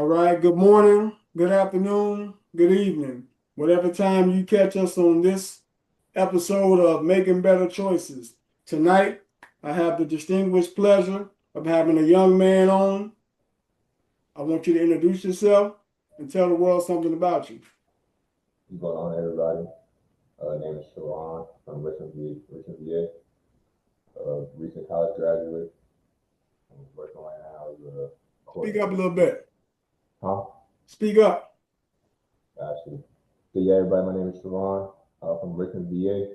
All right, good morning, good afternoon, good evening. Whatever time you catch us on this episode of Making Better Choices. Tonight, I have the distinguished pleasure of having a young man on. I want you to introduce yourself and tell the world something about you. What's going on, everybody? Name is Sharon from Richmond, VA. Recent college graduate. I'm working right now as a Speak up a coordinator. little bit. Huh? Speak up. Actually. So yeah, everybody, my name is Sharon from Richmond, VA.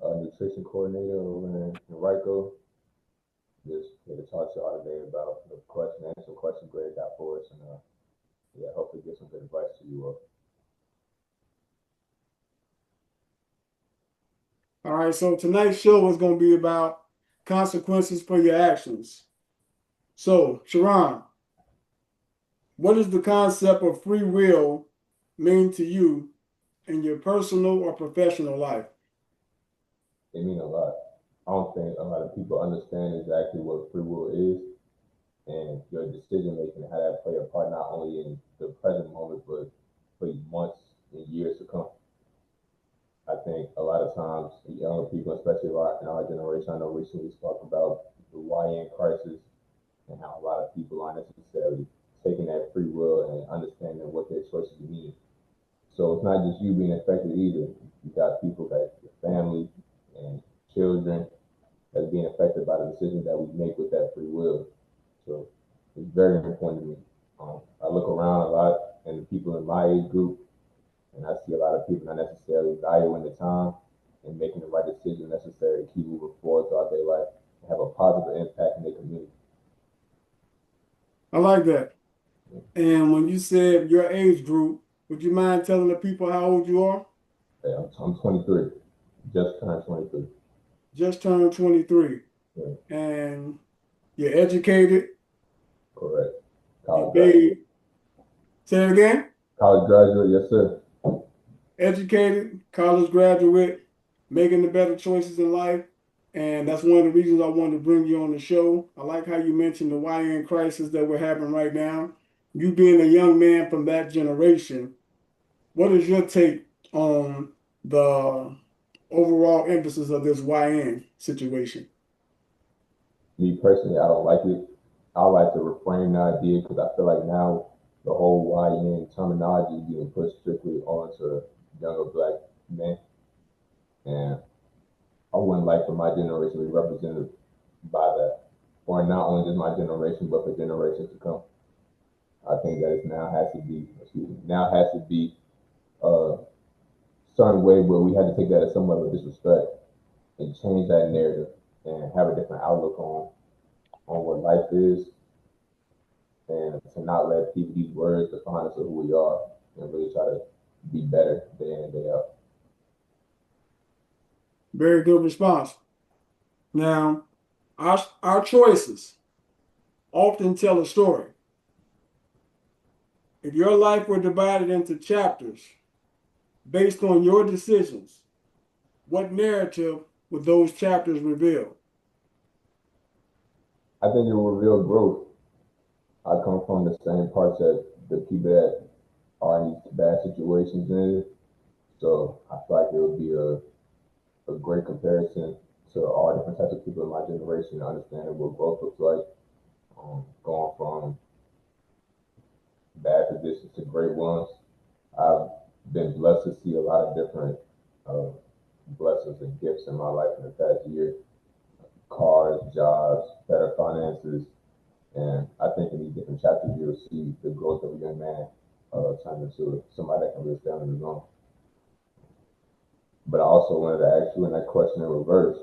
Nutrition coordinator over in Rico. Just here to talk to y'all today about the question, answer question Greg got for us, and yeah, hopefully get some good advice to you all. All right, so tonight's show is going to be about consequences for your actions. So, Sharon, what does the concept of free will mean to you in your personal or professional life? It means a lot. I don't think a lot of people understand exactly what free will is and your decision making and how that play a part not only in the present moment but for months and years to come. I think a lot of times younger people, especially in our generation, I know recently spoke about the YN crisis and how a lot of people aren't necessarily taking that free will and understanding what their choices mean. So it's not just you being affected either. You got people that your family and children that's being affected by the decisions that we make with that free will. So it's very important to me. I look around a lot and the people in my age group, and I see a lot of people not necessarily valuing the time and making the right decision necessary to keep moving forward throughout their life and have a positive impact in their community. I like that. And when you said your age group, would you mind telling the people how old you are? Yeah, I'm 23, just turned 23. Just turned 23. Yeah, And you're educated. correct. You College graduate. made, say it again, College graduate, yes, sir. educated, college graduate, making the better choices in life. And that's one of the reasons I wanted to bring you on the show. I like how you mentioned the YN crisis that we're having right now. You being a young man from that generation, what is your take on the overall emphasis of this YN situation? Me personally, I don't like it. I like to reframe the idea because I feel like now the whole YN terminology is being pushed strictly onto younger black men. And I wouldn't like for my generation to be represented by that. Or not only just my generation, but for generations to come. I think that it now has to be, excuse me, now has to be a certain way where we had to take that as somewhat of a disrespect and change that narrative and have a different outlook on what life is and to not let people, these words define us of who we are and really try to be better day in and day out. Very good response. Now, our choices often tell a story. If your life were divided into chapters based on your decisions, what narrative would those chapters reveal? I think it will reveal growth. I come from the same parts that the people that are in these bad situations in it. So I feel like it would be a great comparison to all different types of people in my generation, understanding what growth looks like, going from bad positions to great ones. I've been blessed to see a lot of different uh, blessings and gifts in my life in the past year. Cars, jobs, better finances, and I think in these different chapters you'll see the growth of a young man turn into somebody that can really stand on his own. But I also wanted to ask you in that question in reverse,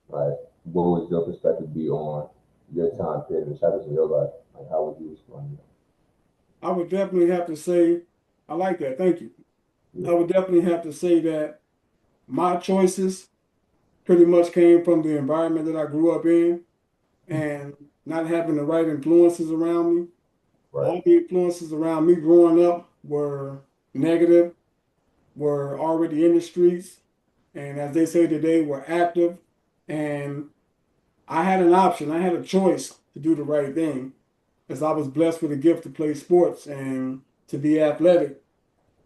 like, what would your perspective be on your time period and the chapters in your life? Like, how would you respond to I would definitely have to say, I like that. Thank you. that? I would definitely have to say that my choices pretty much came from the environment that I grew up in Yeah, and not having the right influences around me. right, All the influences around me growing up were negative, were already in the streets, and as they say today, were active. And I had an option, I had a choice to do the right thing. as I was blessed with a gift to play sports and to be athletic,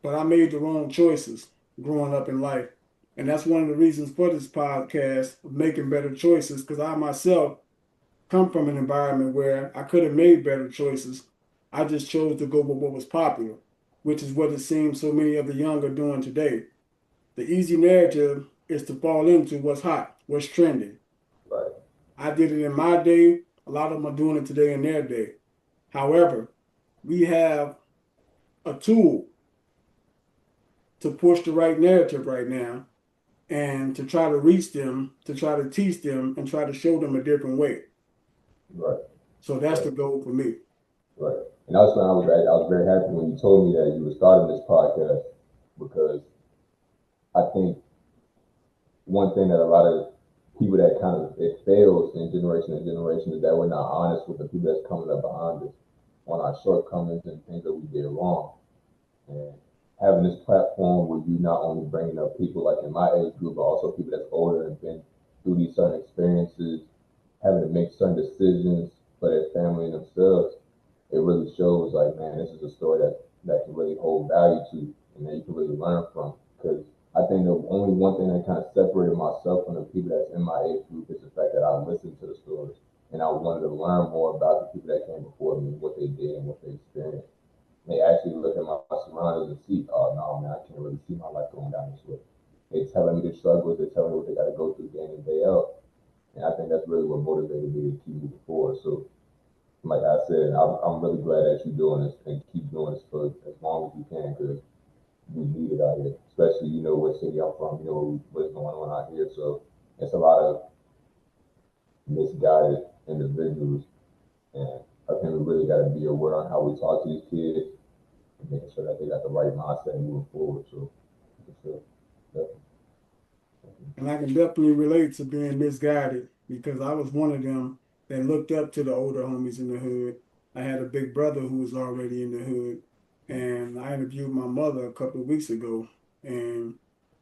but I made the wrong choices growing up in life. And that's one of the reasons for this podcast of making better choices, because I myself come from an environment where I could have made better choices. I just chose to go with what was popular, which is what it seems so many of the young are doing today. The easy narrative is to fall into what's hot, what's trending. Right, I did it in my day. A lot of them are doing it today in their day. However, we have a tool to push the right narrative right now and to try to reach them, to try to teach them, and try to show them a different way. right, So that's right, the goal for me. right. And that's when I was very happy when you told me that you were starting this podcast because I think one thing that a lot of people that kind of it fails in generation to generation is that we're not honest with the people that's coming up behind us on our shortcomings and things that we did wrong. And having this platform where you not only bringing up people like in my age group, but also people that's older and been through these certain experiences, having to make certain decisions for their family and themselves, it really shows like, man, this is a story that can really hold value to and that you can really learn from. Because I think the only one thing that kind of separated myself from the people that's in my age group is the fact that I listened to the stories and I wanted to learn more about the people that came before me, what they did and what they experienced. They actually look at my surroundings and see, oh no, man, I can't really see my life going down this way. They telling me the struggles, they're telling me what they got to go through day in and day out, and I think that's really what motivated me to keep moving forward. So, like I said, I'm really glad that you're doing this and keep doing this for as long as you can because we need it out here, especially what city I'm from, what's going on out here. So it's a lot of misguided individuals, and I think we really got to be aware on how we talk to these kids and making sure that they got the right mindset and moving forward. So, for sure, definitely. And I can definitely relate to being misguided because I was one of them that looked up to the older homies in the hood. I had a big brother who was already in the hood, and I interviewed my mother a couple of weeks ago. And,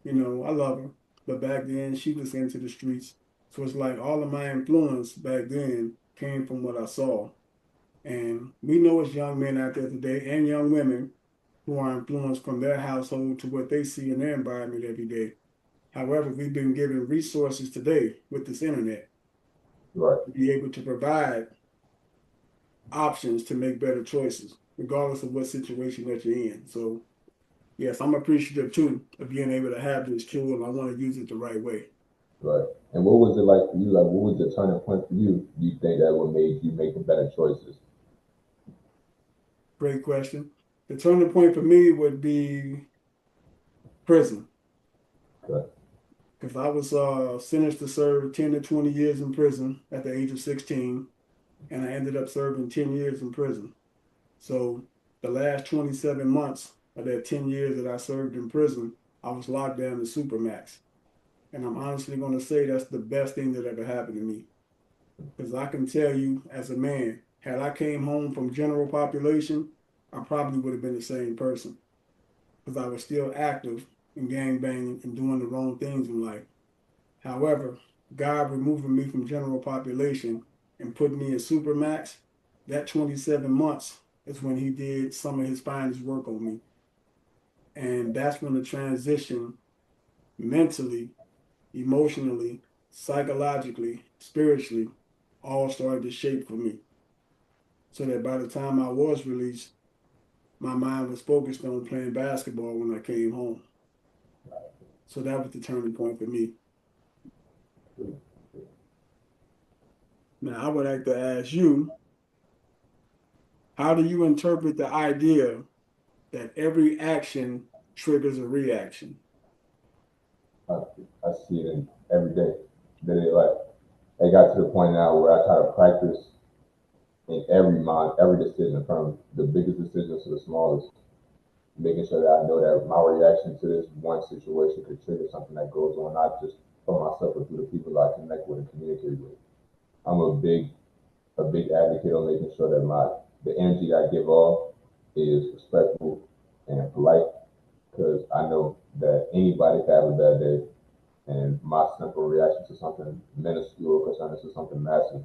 I love her, but back then she was into the streets. So it's like all of my influence back then came from what I saw. And we know as young men out there today and young women who are influenced from their household to what they see in their environment every day. However, we've been given resources today with this internet Right, to be able to provide options to make better choices, regardless of what situation that you're in. So, yes, I'm appreciative too of being able to have this tool, and I want to use it the right way. right. And what was it like for you? Like, what was the turning point for you? You think that what made you make the better choices? Great question. The turning point for me would be prison, Okay, because I was sentenced to serve 10 to 20 years in prison at the age of 16, and I ended up serving 10 years in prison. So the last 27 months of that 10 years that I served in prison, I was locked down to Supermax. And I'm honestly going to say that's the best thing that ever happened to me. Because I can tell you as a man, had I came home from general population, I probably would have been the same person. Because I was still active in gang banging and doing the wrong things in life. However, God removing me from general population and putting me in Supermax, that 27 months is when he did some of his finest work on me. And that's when the transition mentally, emotionally, psychologically, spiritually, all started to shape for me. So that by the time I was released, my mind was focused on playing basketball when I came home. So that was the turning point for me. Now, I would like to ask you, how do you interpret the idea that every action triggers a reaction? I, I see it in every day. That it like it got to the point now where I try to practice in every decision, from the biggest decisions to the smallest, making sure that I know that my reaction to this one situation could trigger something that goes on, not just for myself, but through the people I connect with and communicate with. I'm a big advocate on making sure that the energy I give off is respectful and polite because I know that anybody can have a bad day and my simple reaction to something minuscule concerning to something massive.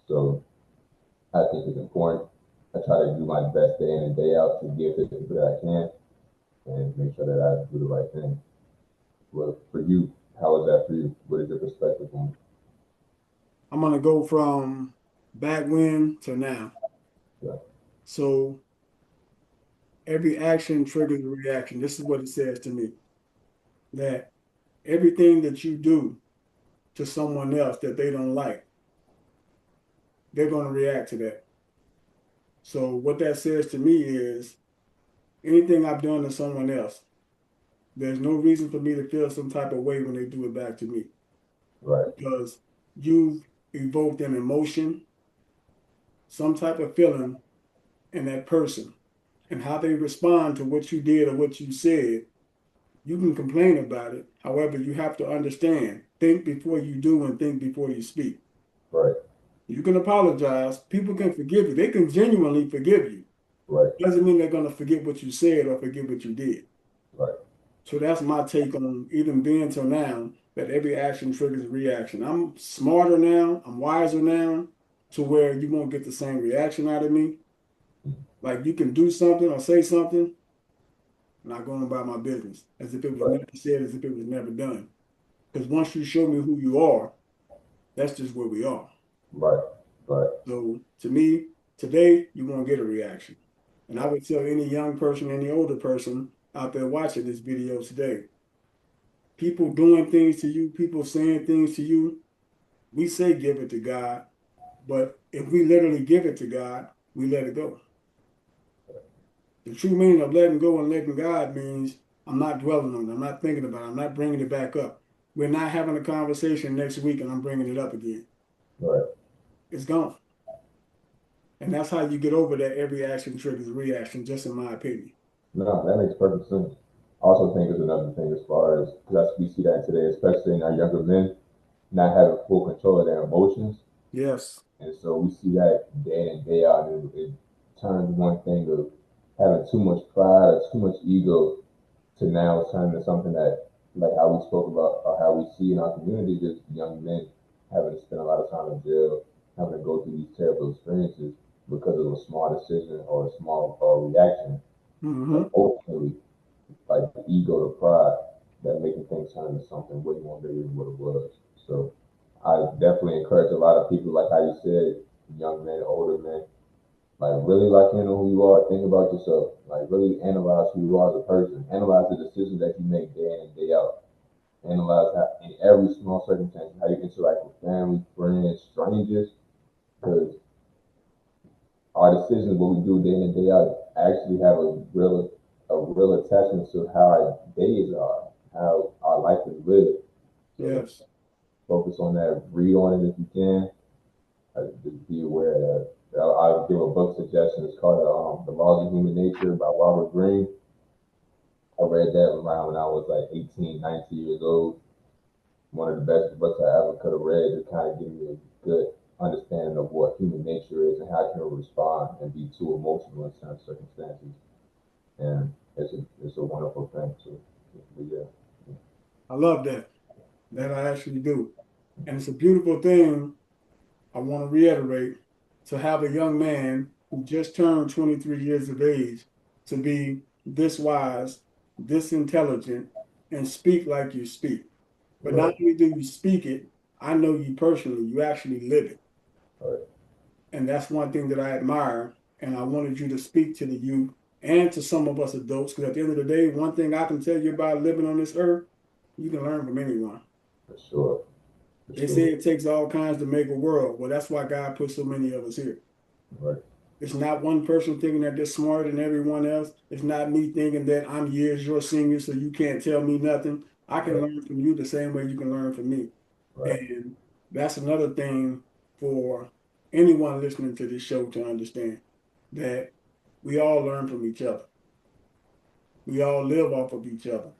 So I think it's important. I try to do my best day in and day out to give to the people that I can and make sure that I do the right thing. Well, for you, how is that for you? What is your perspective on I'm gonna go from back when to now. that? So every action triggers a reaction. This is what it says to me that everything that you do to someone else that they don't like, they're going to react to that. So what that says to me is anything I've done to someone else, there's no reason for me to feel some type of way when they do it back to me Right, because you've evoked an emotion, some type of feeling in that person, and how they respond to what you did or what you said. You can complain about it. However, you have to understand, think before you do and think before you speak. right, You can apologize. People can forgive you. They can genuinely forgive you. right, Doesn't mean they're going to forget what you said or forget what you did. right, So that's my take on even being till now that every action triggers a reaction. I'm smarter now. I'm wiser now to where you won't get the same reaction out of me. Like you can do something or say something, and I go on about my business as if it was right, never said, as if it was never done. Because once you show me who you are, that's just where we are. right, right, So to me, today you won't get a reaction. And I would tell any young person, any older person out there watching this video today, people doing things to you, people saying things to you, we say give it to God, but if we literally give it to God, we let it go. The true meaning of letting go and letting God means I'm not dwelling on it, I'm not thinking about it, I'm not bringing it back up. We're not having a conversation next week and I'm bringing it up again. right. It's gone. And that's how you get over that every action triggers a reaction, just in my opinion. No, that makes perfect sense. I also think there's another thing as far as because we see that today, especially in our younger men, not having full control of their emotions, Yes. and so we see that day in and day out, and it turns one thing of having too much pride or too much ego to now it's turning into something that, like how we spoke about or how we see in our community, just young men having to spend a lot of time in jail, having to go through these terrible experiences because of a small decision or a small reaction. Mm-hmm. Ultimately, like the ego, the pride, that making things turn into something way more bigger than what it was. So I definitely encourage a lot of people, like how you said, young men, older men, like really lock in on who you are. Think about yourself. Like really analyze who you are as a person. Analyze the decisions that you make day in and day out. Analyze how in every small circumstance how you interact with family, friends, strangers. Because our decisions, what we do day in and day out, actually have a real attachment to how our days are, how our life is lived. So Yes. focus on that. Read on it if you can. Just be aware that I'll give a book suggestion. It's called The Laws of Human Nature by Robert Greene. I read that around when I was like 18, 19 years old. One of the best books I ever could have read to kind of give me a good understanding of what human nature is and how can respond and be too emotional in certain circumstances. And it's a wonderful thing. So, yeah, I love that. That I actually do. And it's a beautiful thing, I want to reiterate, to have a young man who just turned 23 years of age to be this wise, this intelligent, and speak like you speak. But not right, only do you speak it, I know you personally, you actually live it. right, And that's one thing that I admire. And I wanted you to speak to the youth and to some of us adults, because at the end of the day, one thing I can tell you about living on this earth, you can learn from anyone. for sure, for They say sure, it takes all kinds to make a world. Well, that's why God put so many of us here. right, It's not one person thinking that they're smarter than everyone else. It's not me thinking that I'm years your senior, so you can't tell me nothing. I can right, learn from you the same way you can learn from me. right, And that's another thing for anyone listening to this show to understand that we all learn from each other. We all live off of each other.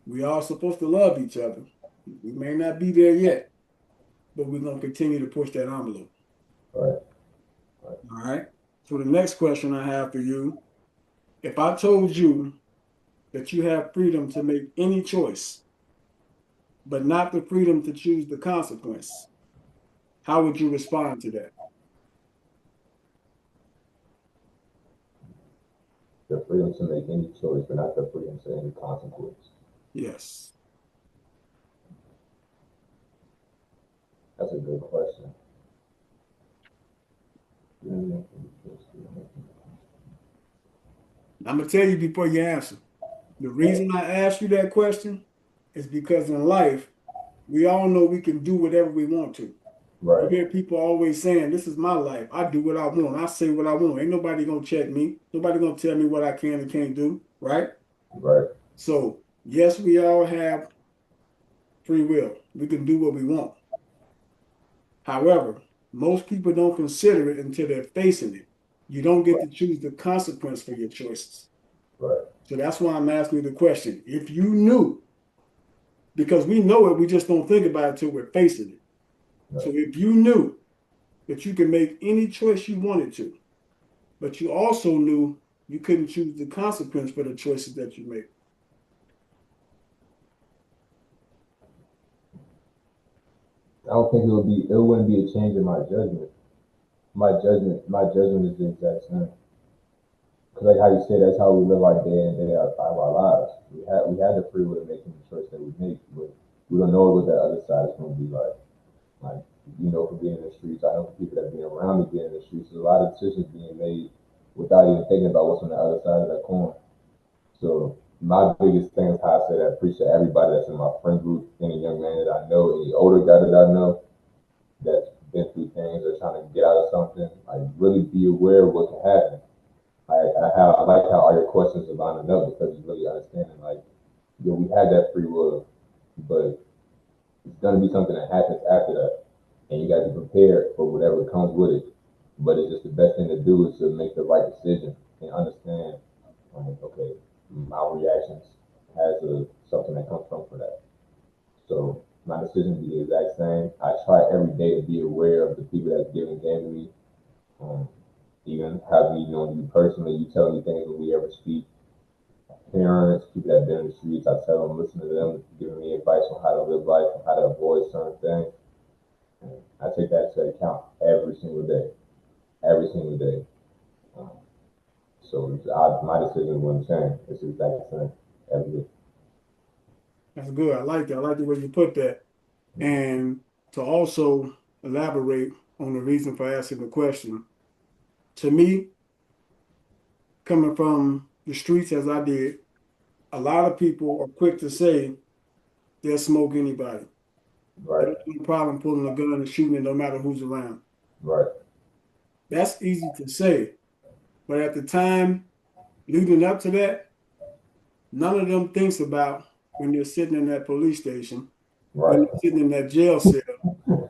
We all supposed to love each other. We may not be there yet, but we're going to continue to push that envelope. right, right. All right. So the next question I have for you, if I told you that you have freedom to make any choice, but not the freedom to choose the consequence, how would you respond to that? the freedom to make any choice, but not the freedom to any consequence. Yes. That's a good question. I'm gonna tell you before you answer. The reason I asked you that question is because in life, we all know we can do whatever we want to. You Right, hear people always saying, "This is my life. I do what I want. I say what I want. Ain't nobody gonna check me. Nobody gonna tell me what I can and can't do." Right? right, So yes, we all have free will. We can do what we want. However, most people don't consider it until they're facing it. You don't get to choose the consequence for your choices. right, So that's why I'm asking you the question. If you knew, because we know it, we just don't think about it until we're facing it. So right. if you knew that you could make any choice you wanted to, but you also knew you couldn't choose the consequence for the choices that you make. I don't think it wouldn't be a change in my judgment. My judgment is the exact same. Cause like how you say, that's how we live our day in day out of our lives. We had the free will to make any choice that we make, but we don't know what that other side is going to be like. Like, for being in the streets, I know for people that being around me being in the streets, there's a lot of decisions being made without even thinking about what's on the other side of that coin. So my biggest thing is how I say that I appreciate everybody that's in my friend group, any young man that I know, any older guy that I know that's been through things or trying to get out of something. Like, really be aware of what can happen. I like how all your questions are lining up because you really understanding like, we had that free will, but it's gonna be something that happens after that, and you got to be prepared for whatever comes with it. But it's just the best thing to do is to make the right decision and understand, like, okay, my reactions has something that comes from for that. So my decision be the exact same. I try every day to be aware of the people that's giving game to me. Um, Even have me knowing you personally, you tell me things when we ever speak. Parents, people that have been in the streets, I tell them, listen to them, giving me advice on how to live life and how to avoid certain things. And I take that to account every single day, every single day. Um, my decision wouldn't change. It's the exact same every day. That's good. I like that. I like the way you put that. And to also elaborate on the reason for asking the question, to me, coming from the streets as I did, a lot of people are quick to say they'll smoke anybody. They Right, don't have a problem pulling a gun and shooting it no matter who's around. right, That's easy to say. But at the time leading up to that, none of them thinks about when they're sitting in that police station, when right, they're sitting in that jail cell,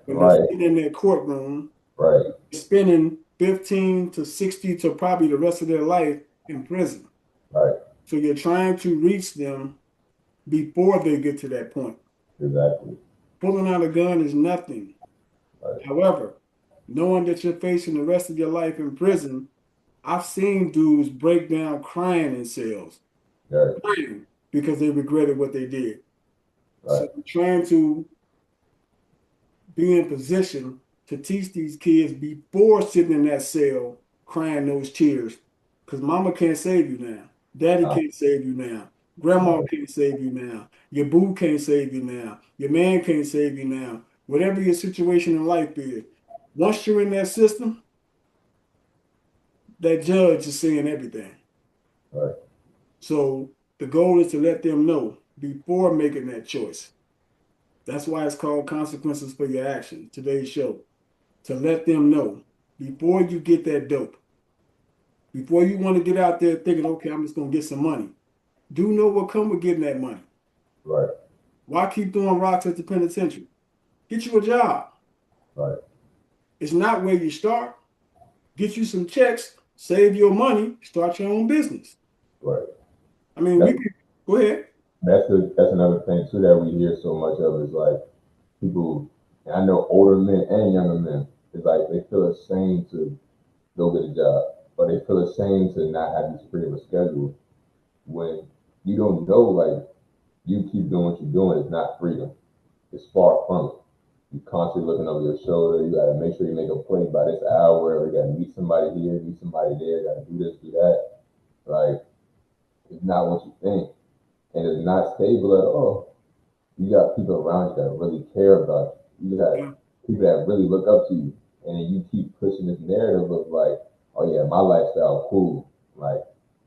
when they're right, sitting in that courtroom, right, spending 15 to 60 to probably the rest of their life in prison. right. So you're trying to reach them before they get to that point. Exactly. Pulling out a gun is nothing. Right, However, knowing that you're facing the rest of your life in prison, I've seen dudes break down crying in cells, right, crying because they regretted what they did. So right, I'm trying to be in position to teach these kids before sitting in that cell crying those tears. Because mama can't save you now. Daddy uh, can't save you now. Grandma right, can't save you now. Your boo can't save you now. Your man can't save you now. Whatever your situation in life is, once you're in that system, that judge is seeing everything. right, So the goal is to let them know before making that choice. That's why it's called consequences for your actions. Today's show. To let them know before you get that dope, before you want to get out there thinking, okay, I'm just gonna get some money. Do know what come with getting that money. right, Why keep throwing rocks at the penitentiary? Get you a job. right, It's not where you start. Get you some checks, save your money, start your own business. right. I mean, we That, could go ahead. that's another thing too that we hear so much of is like people, and I know older men and younger men, is like they feel ashamed to go get a job, or they feel ashamed to not have this freedom of schedule when you don't know, like, you keep doing what you're doing is not freedom. It's far from it. You constantly looking over your shoulder. You gotta make sure you make a play by this hour. Or you gotta meet somebody here, meet somebody there. Gotta do this, do that. Like, It's not what you think, and it's not stable at all. You got people around you that really care about you. You got Yeah, people that really look up to you, and then you keep pushing this narrative of like, oh yeah, my lifestyle cool. Like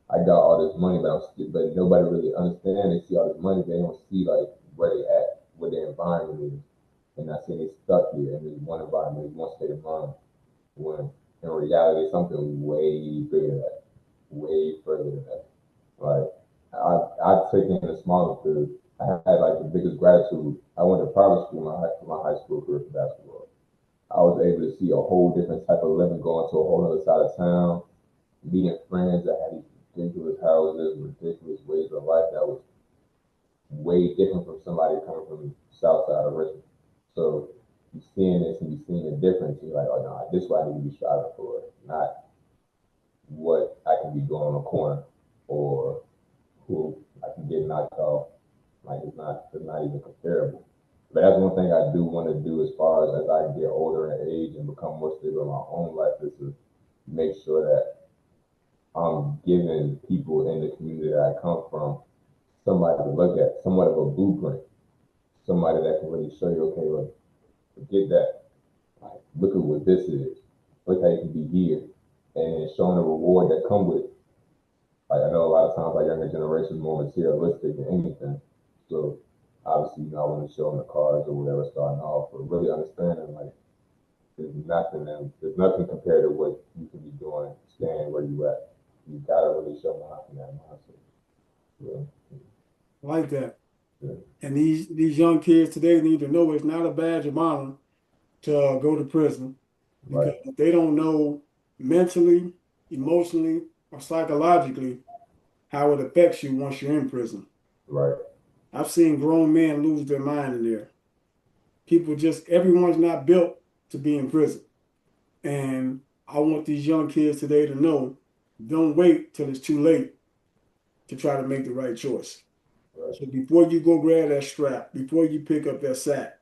I got all this money, but but nobody really understands. They see all this money, they don't see like where they at, what their environment is, and I see they stuck here in this one environment, this one state of mind. When in reality, it's something way bigger than that, way further than that. Like I took in the smaller because I had like the biggest gratitude. I went to private school my high school career for basketball. I was able to see a whole different type of living, going to a whole other side of town, meeting friends that had these ridiculous houses, ridiculous ways of life that was way different from somebody coming from the south side of Richmond. So you seeing this and you seeing the difference, you're like, oh no, this is what I need to be striving for, not what I can be doing on the corner or who I can get knocked off. Like it's not even comparable. But that's one thing I do want to do as far as I get older in age and become more stable in my own life is to make sure that I'm giving people in the community that I come from somebody to look at, somewhat of a blueprint, somebody that can really show you, okay, look, forget that. Like, look at what this is. Look how you can be here. And showing the reward that come with it. Like I know a lot of times our younger generation is more materialistic than anything. So obviously, I want to show them the cars or whatever starting off, but really understanding like there's nothing compared to what you can be doing, staying where you at. You gotta really show them in that mindset. Yeah, like that. yeah, And these young kids today need to know it's not a badge of honor to go to prison because right, they don't know mentally, emotionally, or psychologically how it affects you once you're in prison. right, I've seen grown men lose their mind in there. People just everyone's not built to be in prison. And I want these young kids today to know don't wait till it's too late to try to make the right choice. right, So before you go grab that strap, before you pick up that sack,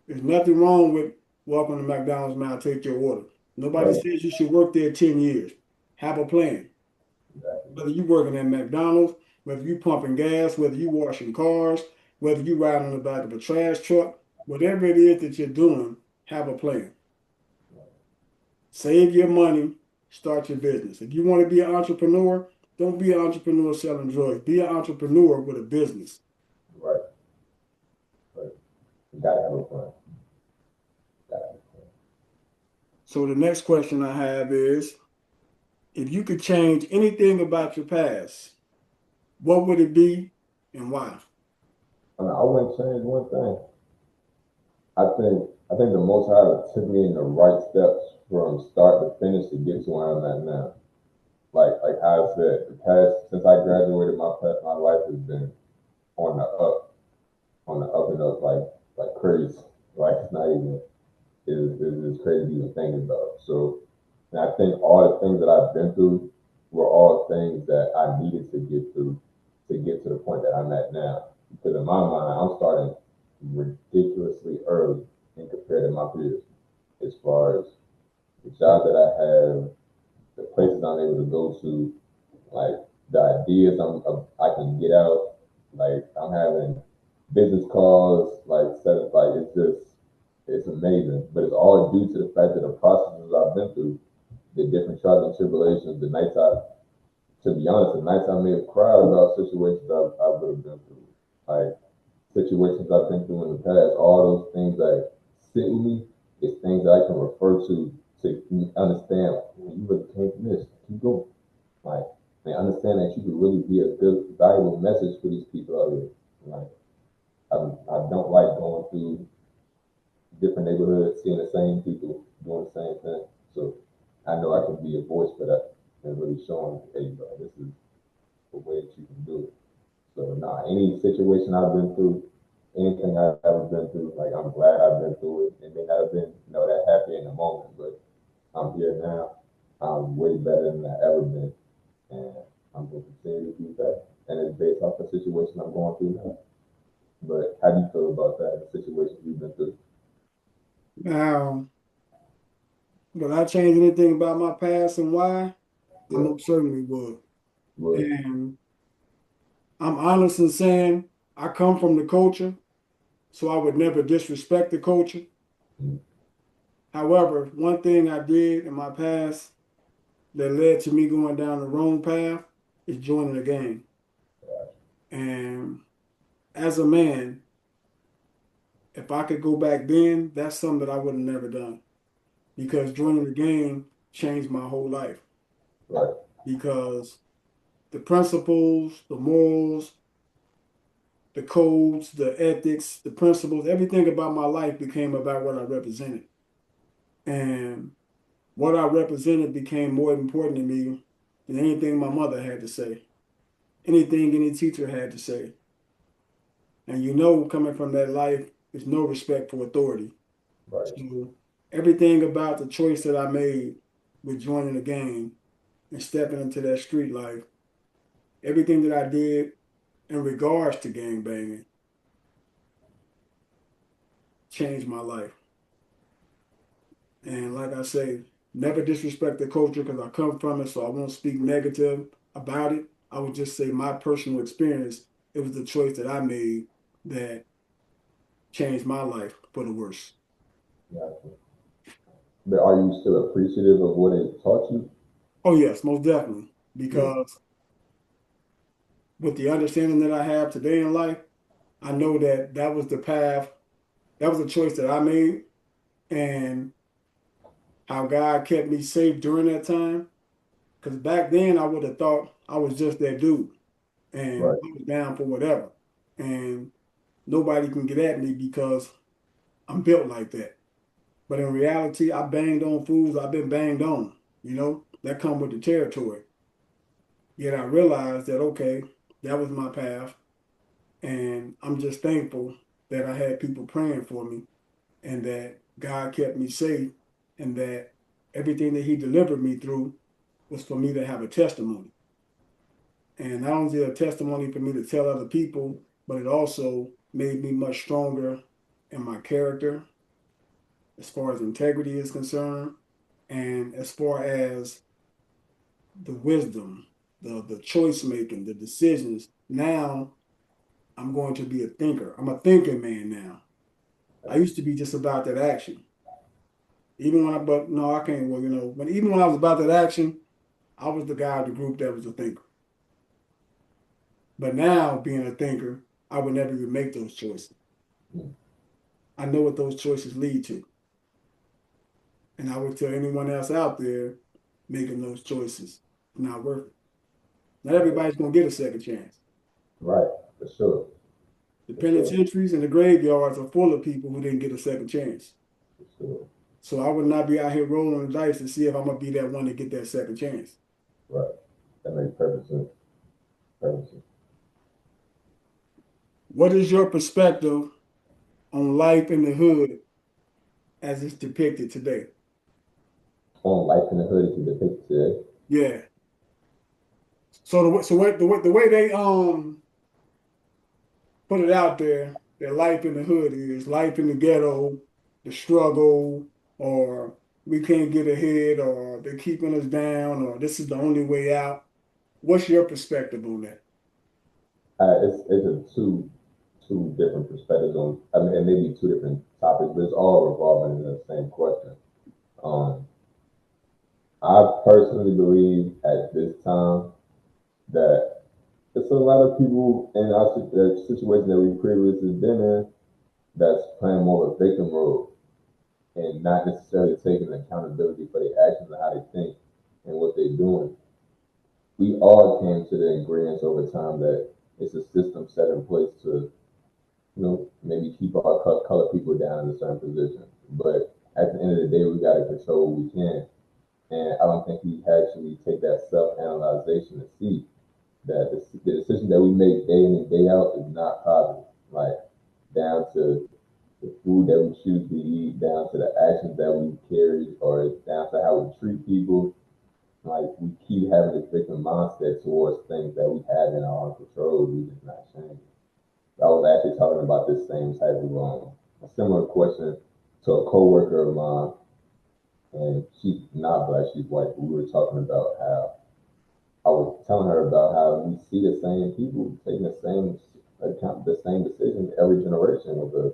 there's nothing wrong with walking to McDonald's now, take your order. Nobody right, says you should work there 10 years. Have a plan. exactly, Whether you working at McDonald's, whether you pumping gas, whether you washing cars, whether you riding on the back of a trash truck, whatever it is that you're doing, have a plan. Save your money, start your business. If you want to be an entrepreneur, don't be an entrepreneur selling drugs. Be an entrepreneur with a business. right, right. You gotta have a plan. Gotta have a plan. So the next question I have is, if you could change anything about your past, what would it be and why? I wouldn't change one thing. I think the Most High took me in the right steps from start to finish to get to where I'm at now. Like I said, the past since I graduated, my life has been on the up, on the up and up, like crazy. Like it's not even is crazy to even think about. So, and I think all the things that I've been through were all things that I needed to get through to get to the point that I'm at now. Because in my mind, I'm starting ridiculously early in compared to my peers, as far as the job that I have, the places I'm able to go to, like the ideas I can get out. Like I'm having business calls, like set up, like it's amazing. But it's all due to the fact that the processes I've been through, the different trials and tribulations, the nights to be honest, the nights I may have cried about situations I've really been through, like situations I've been through in the past. All those things that sit with me is things that I can refer to understand. Well, you really came from this. Keep going. Like they understand that you could really be a good, valuable message for these people out here. Like I don't like going through different neighborhoods, seeing the same people doing the same thing. So I know I can be a voice for that and really showing, hey, bro, this is the way that you can do it. So nah, any situation I've been through, anything I've ever been through, like I'm glad I've been through it. It may not have been, that happy in the moment, but I'm here now. I'm way better than I ever been, and I'm gonna continue to do that. And it's based off the situation I'm going through now. But how do you feel about that? The situation you've been through? Now, would I change anything about my past and why? I Yeah, most certainly would. would And I'm honest in saying I come from the culture, so I would never disrespect the culture. Mm, However, one thing I did in my past that led to me going down the wrong path is joining a gang. And as a man, if I could go back then, that's something that I would have never done because joining the gang changed my whole life. right, Because the principles, the morals, the codes, the ethics, the principles, everything about my life became about what I represented. And what I represented became more important to me than anything my mother had to say, anything any teacher had to say. And you know, coming from that life, there's no respect for authority. right. So everything about the choice that I made with joining the gang and stepping into that street life, everything that I did in regards to gang banging changed my life. And like I say, never disrespect the culture because I come from it, so I won't speak negative about it. I would just say my personal experience, it was the choice that I made that changed my life for the worse. Gotcha. But are you still appreciative of what it taught you? Oh yes, most definitely. Yeah, Because with the understanding that I have today in life, I know that that was the path, that was a choice that I made, and how God kept me safe during that time. Because back then I would have thought I was just that dude and right, I was down for whatever. And nobody can get at me because I'm built like that. But in reality, I banged on fools I've been banged on, that come with the territory. Yet I realized that, okay, that was my path. And I'm just thankful that I had people praying for me and that God kept me safe and that everything that He delivered me through was for me to have a testimony. And not only a testimony for me to tell other people, but it also made me much stronger in my character as far as integrity is concerned and as far as the wisdom, the choice making, the decisions. Now I'm going to be a thinker. I'm a thinking man now. I used to be just about that action. Even when but no, I can't. Well, even when I was about that action, I was the guy of the group that was a thinker. But now, being a thinker, I would never even make those choices. mm, I know what those choices lead to, and I would tell anyone else out there making those choices not worth it. Not right, everybody's gonna get a second chance. right, for sure, The for sure, penitentiaries and the graveyards are full of people who didn't get a second chance. for sure, So I would not be out here rolling the dice to see if I'm gonna be that one to get that second chance. right. That makes perfect sense. Perfect sense. What is your perspective on life in the hood as it's depicted today? On life in the hood is depicted today. Yeah. So the way they put it out there that life in the hood is life in the ghetto, the struggle, or we can't get ahead, or they're keeping us down, or this is the only way out. What's your perspective on that? It's a two different perspectives on. I mean, and maybe two different topics, but it's all revolving in the same question. Um, I personally believe at this time that it's a lot of people in our situation that we previously been in that's playing more of a victim role and not necessarily taking accountability for their actions and how they think and what they're doing. We all came to the ingredients over time that it's a system set in place to, maybe keep our color people down in a certain position. But at the end of the day, we got to control what we can. And I don't think we actually take that self-analyzation to see that the decision that we make day in and day out is not positive. Like down to the food that we choose to eat, down to the actions that we carry, or down to how we treat people. Like we keep having this victim mindset towards things that we have in our own control. We just not change. I was actually talking about this same type of a similar question to a coworker of mine, and she's not black, she's white. But we were talking about how I was telling her about how we see the same people taking the same decisions every generation with us.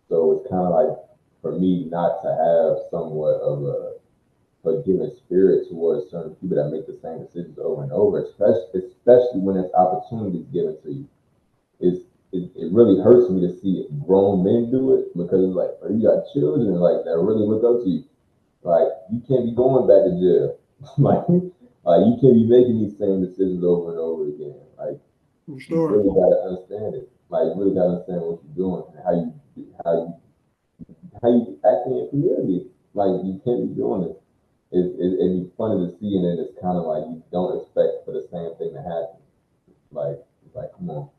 So it's kind of like for me not to have somewhat of a forgiving spirit towards certain people that make the same decisions over and over, especially when there's opportunities given to you. It really hurts me to see grown men do it because it's like, you got children like that really look up to you. Like you can't be going back to jail. You can't be making these same decisions over and over again. Like True you story. really gotta understand it. Like you really gotta understand what you're doing and how you how you act in your community. Like you can't be doing this. It'd be funny to see, and then it's kind of like you don't expect for the same thing to happen. Like, come on.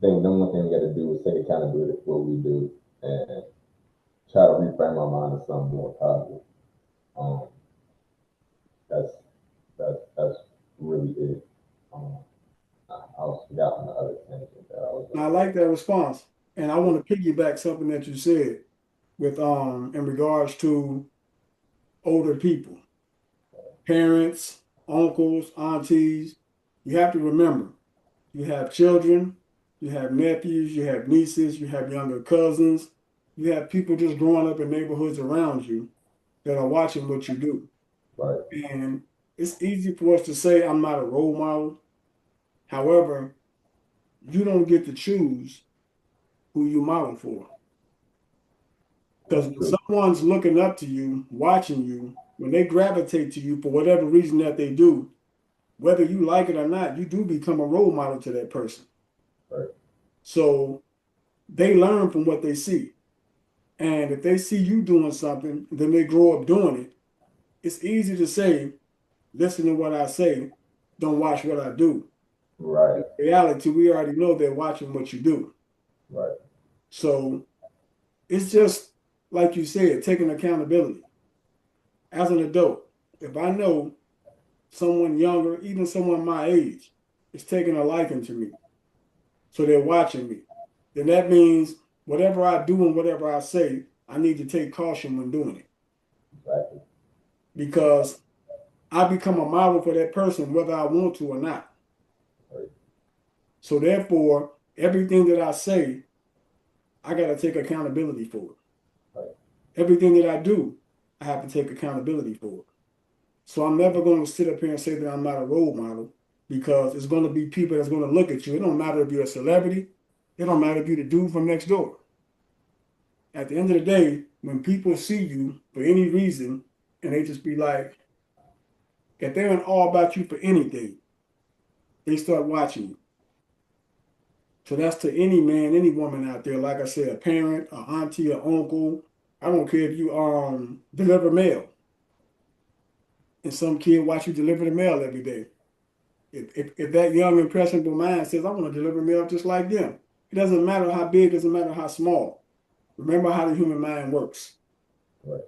Then the one thing we got to do is take accountability for what we do and try to reframe our mind to something more positive. Um, that's that's really it. Um, I was forgotten the other tangent that I was Now, I gonna like that response, and I want to piggyback something that you said with in regards to older people, parents, uncles, aunties. You have to remember, you have children, you have nephews, you have nieces, you have younger cousins, you have people just growing up in neighborhoods around you that are watching what you do. say. Right, And it's easy for us to say I'm not a role model. However, you don't get to choose who you model for. Because that's when true. someone's looking up to you, watching you, when they gravitate to you for whatever reason that they do, whether you like it or not, you do become a role model to that person. Right, So they learn from what they see. And if they see you doing something, then they grow up doing it. It's easy to say, listen to what I say, don't watch what I do. right, In reality, we already know they're watching what you do. right, So it's just like you said, taking accountability. As an adult, if I know someone younger, even someone my age, is taking a liking to me, so they're watching me, then that means whatever I do and whatever I say, I need to take caution when doing it exactly. because I become a model for that person whether I want to or not. Right, So therefore, everything that I say, I got to take accountability for it. right, Everything that I do, I have to take accountability for it. So I'm never going to sit up here and say that I'm not a role model because it's going to be people that's going to look at you. It don't matter if you're a celebrity. It don't matter if you're the dude from next door. At the end of the day, when people see you for any reason and they just be like, if they're in awe about you for anything, they start watching you. So that's to any man, any woman out there. Like I said, a parent, a auntie, an uncle. I don't care if you deliver mail and some kid watch you deliver the mail every day. If that young impressionable mind says, I want to deliver mail just like them, it doesn't matter how big, it doesn't matter how small. Remember how the human mind works. right,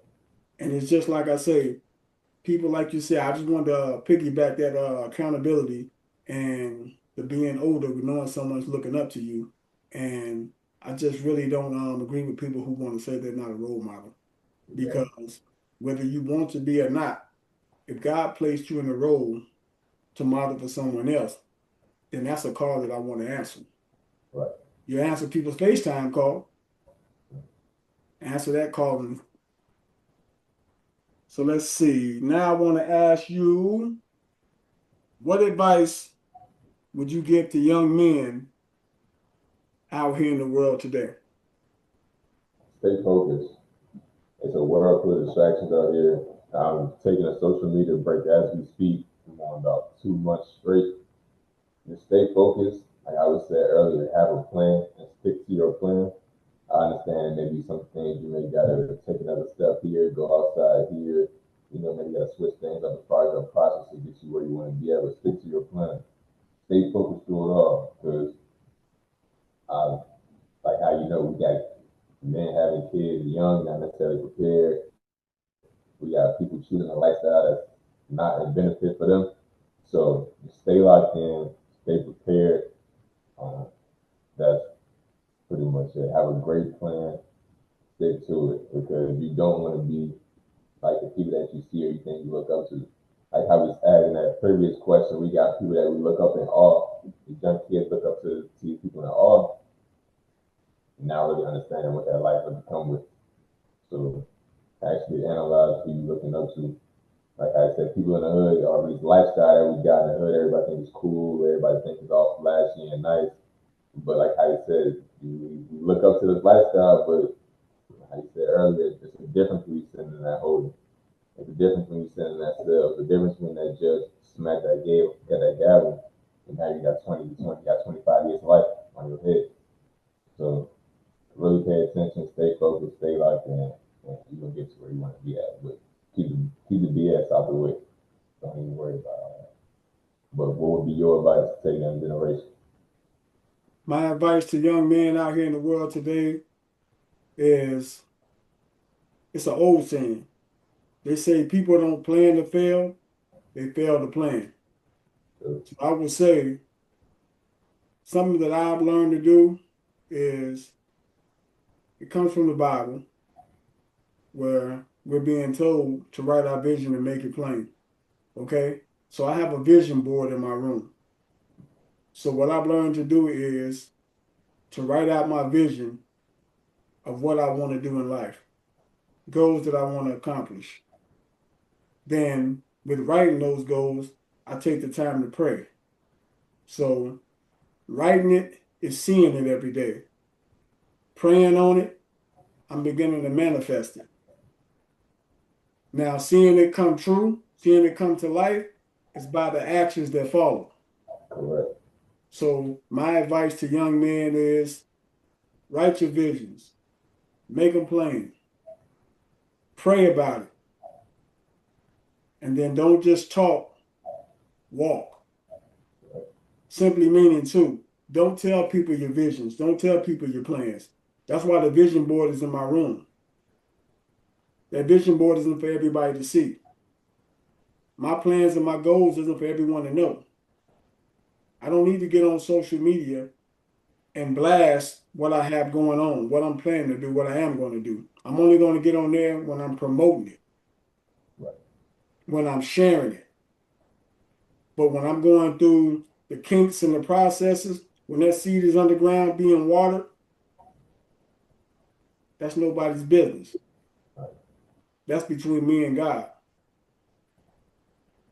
And it's just like I say, people like you said, I just wanted to piggyback that accountability and the being older, knowing someone's looking up to you. And I just really don't agree with people who want to say they're not a role model exactly. because whether you want to be or not, if God placed you in a role to model for someone else, then that's a call that I want to answer. Right. You answer people's FaceTime call, answer that call. So let's see. Now I want to ask you, what advice would you give to young men out here in the world today? Stay focused. It's a world full of distractions out here. I'm taking a social media break as we speak. I'm on about 2 months straight. Just stay focused. Like I was said earlier, have a plan and stick to your plan. I understand maybe some things you may gotta take another step here, go outside here. Maybe you gotta switch things up as far as your process to get you where you want to be able to stick to your plan. Stay focused through it all, because uh, like how we got men having kids young, not necessarily prepared. We got people choosing a lifestyle that's not a benefit for them. So stay locked in, stay prepared. Um, that's pretty much it. Have a great plan, stick to it, because you don't want to be like the people that you see or you think you look up to. Like how we was adding that previous question, we got people that we look up in awe. The young kids look up to these people in awe, now really understanding what that life would come with. So actually analyze who you looking up to. Like I said, people in the hood or this lifestyle that we got in the hood, everybody thinks it's cool, everybody thinks it's all flashy and nice. But like I said, you look up to this lifestyle, but like I said earlier, it's a difference when you sitting in that holding. It's a difference when you sitting in that cell. It's a difference when that judge smack that gavel, got that gavel, and now you got 25 years of life on your head. So really pay attention, stay focused, stay locked in, and you're gonna get to where you want to be at. But keep the BS out the way. Don't even worry about all that. But what would be your advice to the young generation? My advice to young men out here in the world today is it's an old saying. They say people don't plan to fail, they fail to plan. So, So I would say something that I've learned to do is it comes from the Bible where we're being told to write our vision and make it plain. Okay? So I have a vision board in my room. So what I've learned to do is to write out my vision of what I want to do in life, goals that I want to accomplish. Then with writing those goals, I take the time to pray. So writing it is seeing it every day. Praying on it, I'm beginning to manifest it. Now, seeing it come true, seeing it come to life, is by the actions that follow. correct. So, my advice to young men is write your visions, make them plain, pray about it, and then don't just talk, walk. Simply meaning, too, don't tell people your visions, don't tell people your plans. That's why the vision board is in my room. That vision board isn't for everybody to see. My plans and my goals isn't for everyone to know. I don't need to get on social media and blast what I have going on, what I'm planning to do, what I am going to do. I'm only going to get on there when I'm promoting it, Right. when I'm sharing it. But when I'm going through the kinks and the processes, when that seed is underground being watered, that's nobody's business. Right. That's between me and God.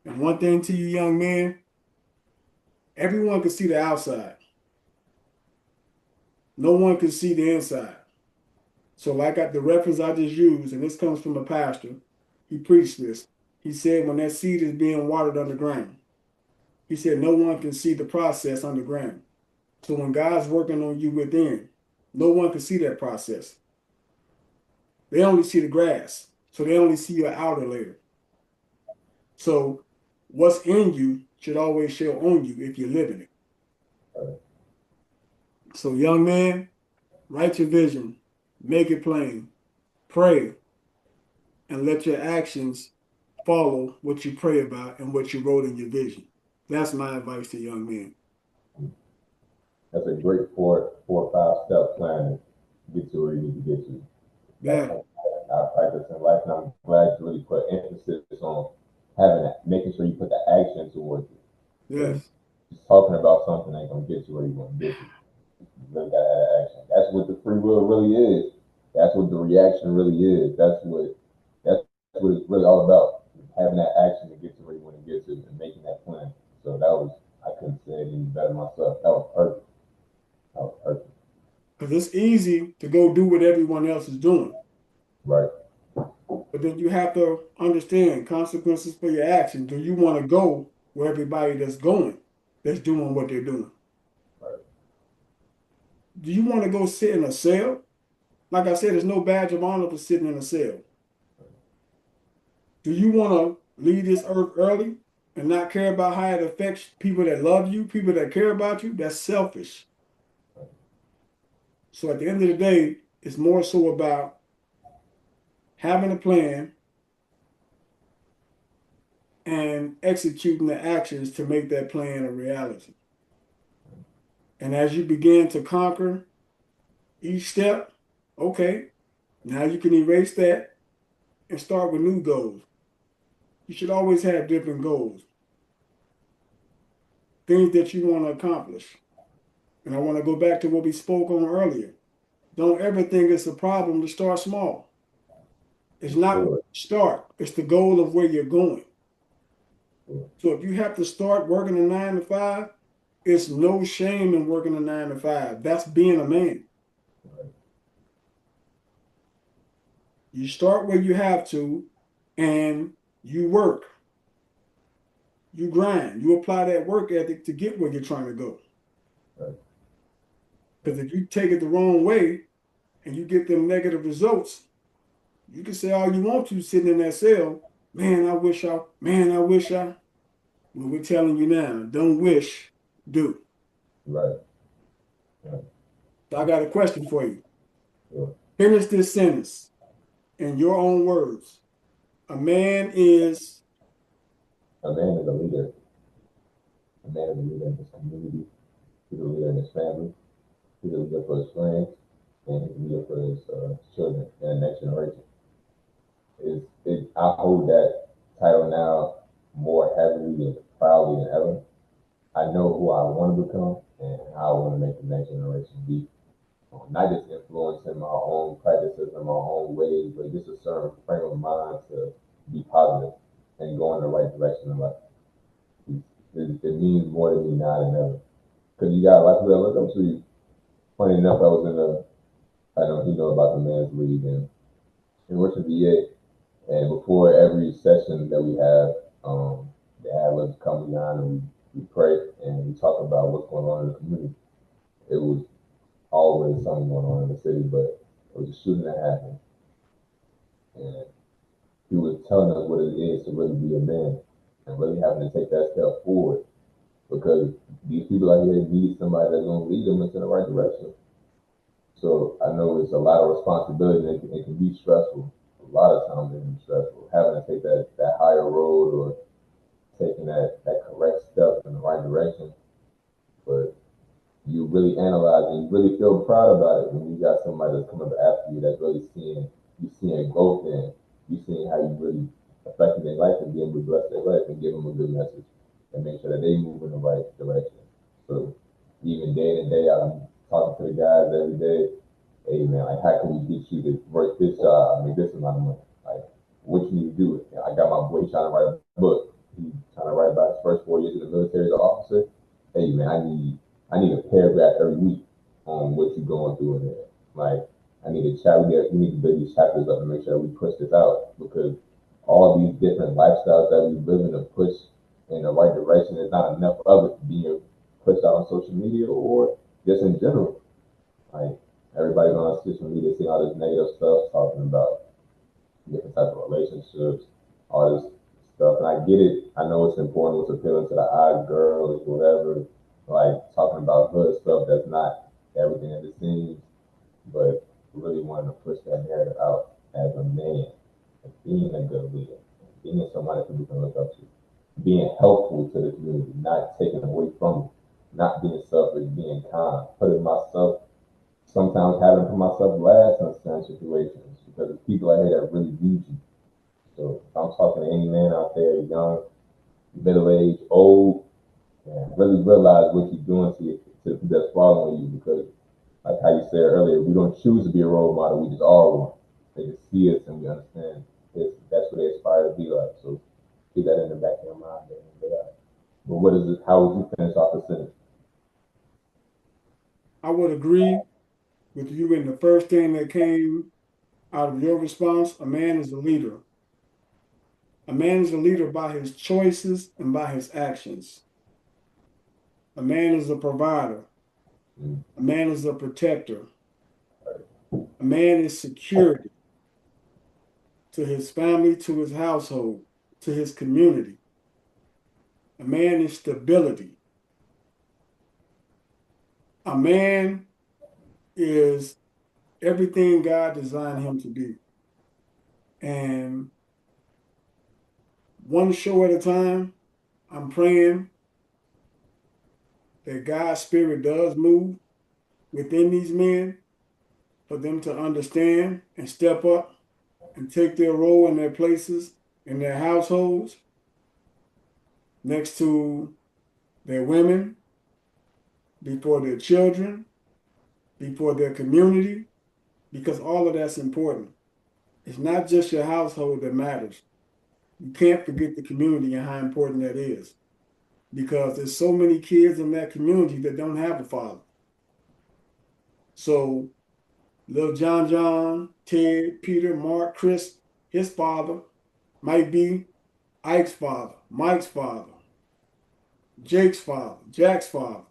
And one thing to you young men, everyone can see the outside. No one can see the inside. So like the reference I just used, and this comes from a pastor, he preached this. He said when that seed is being watered underground, he said no one can see the process underground. So when God's working on you within, no one can see that process. They only see the grass. So they only see your outer layer. So what's in you should always show on you if you're living it. Right. So young man, write your vision, make it plain, pray, and let your actions follow what you pray about and what you wrote in your vision. That's my advice to young men. That's a great four or five step plan to get to where you need to get to. That's Yeah, something I practice in life, and I'm glad you really put emphasis on having that, making sure you put the action towards it. Because yes. just talking about something ain't gonna get you where you want to get to. You really gotta have action. That's what the free will really is. That's what the reaction really is. That's what it's really all about. Having that action to get to where you want to get to and making that plan. So that was I couldn't say it any better myself. That was perfect. That was perfect. Because it's easy to go do what everyone else is doing. Right. But then you have to understand consequences for your action. Do you want to go where everybody that's going, that's doing what they're doing? Right. Do you want to go sit in a cell? Like I said, there's no badge of honor for sitting in a cell. Do you want to leave this earth early and not care about how it affects people that love you, people that care about you? That's selfish. So at the end of the day, it's more so about having a plan and executing the actions to make that plan a reality. And as you begin to conquer each step, okay, now you can erase that and start with new goals. You should always have different goals. things that you want to accomplish. And I want to go back to what we spoke on earlier. Don't ever think it's a problem to start small. It's not Sure, start, it's the goal of where you're going. sure, So if you have to start working a 9 to 5, it's no shame in working a 9 to 5. That's being a man. right, You start where you have to and you work, you grind, you apply that work ethic to get where you're trying to go. right, Because if you take it the wrong way and you get them negative results, you can say all you want to sitting in that cell. Man, I wish I. Well, we're telling you now, don't wish, do. right, right, So I got a question for you. sure. Finish this sentence in your own words. A man is, A man is a leader. A man is a leader in his community. He's a leader in his family. He's a leader for his friends, and he's a leader for his children and the next generation. I hold that title now more heavily and proudly than ever. I know who I want to become and how I want to make the next generation be. Not just influencing my own practices and my own ways, but just a certain frame of mind to be positive and go in the right direction in life. It means more to me now than ever. Because you got a lot of people that look up to you. Funny enough, I was in a, I don't know if you know about the men's league in Richmond, VA. And before every session that we have, they have us come down and we pray and we talk about what's going on in the community. It was always something going on in the city, but it was a shooting that happened. And he was telling us what it is to really be a man and really having to take that step forward because these people out here need somebody that's going to lead them into the right direction. So I know it's a lot of responsibility and it can be stressful. A lot of times it can be stressful. Having to take that higher road or taking that correct step in the right direction. But you really analyze and you really feel proud about it when you got somebody that's coming up after you that's really seeing growth in, you seeing how you really affecting their life and being able to bless their life and give them a good message and make sure that they move in the right direction. So even day in and day out, I'm talking to the guys every day. Hey man, like how can we get you to work this job, make this amount of money? Like what you need to do? I got my boy trying to write a book. He's trying to write about his first 4 years in the military as an officer. Hey man, I need a paragraph every week on what you're going through in there. Like, I need a chat. We need to build these chapters up and make sure we push this out because all these different lifestyles that we live in to push in the right direction is not enough of it being pushed out on social media or just in general. Like, everybody's on social media seeing all this negative stuff talking about different types of relationships, all this stuff. And I get it. I know it's important. It's appealing to the eye girls, whatever. Like talking about hood stuff that's not everything that it seems, but really wanting to push that narrative out as a man, and being a good leader, being somebody that people can look up to, being helpful to the community, not taking away from it, not being selfish, being kind, putting myself sometimes having to put myself last in certain situations because there's people out here that really need you. So if I'm talking to any man out there, young, middle aged, old, and really realize what you're doing to that's following you because like how you said earlier, we don't choose to be a role model, we just are one. They just see us and we understand that's what they aspire to be like. So keep that in the back of your mind. But what is it? How would you finish off the sentence? I would agree with you in the first thing that came out of your response. A man is a leader. A man is a leader by his choices and by his actions. A man is a provider. Mm, A man is a protector. A man is security to his family, to his household, to his community. A man is stability. A man is everything God designed him to be. And one show at a time, I'm praying that God's spirit does move within these men for them to understand and step up and take their role in their places, in their households, next to their women, before their children, before their community, because all of that's important. It's not just your household that matters. You can't forget the community and how important that is because there's so many kids in that community that don't have a father. So little John, Ted, Peter, Mark, Chris, his father might be Ike's father, Mike's father, Jake's father, Jack's father.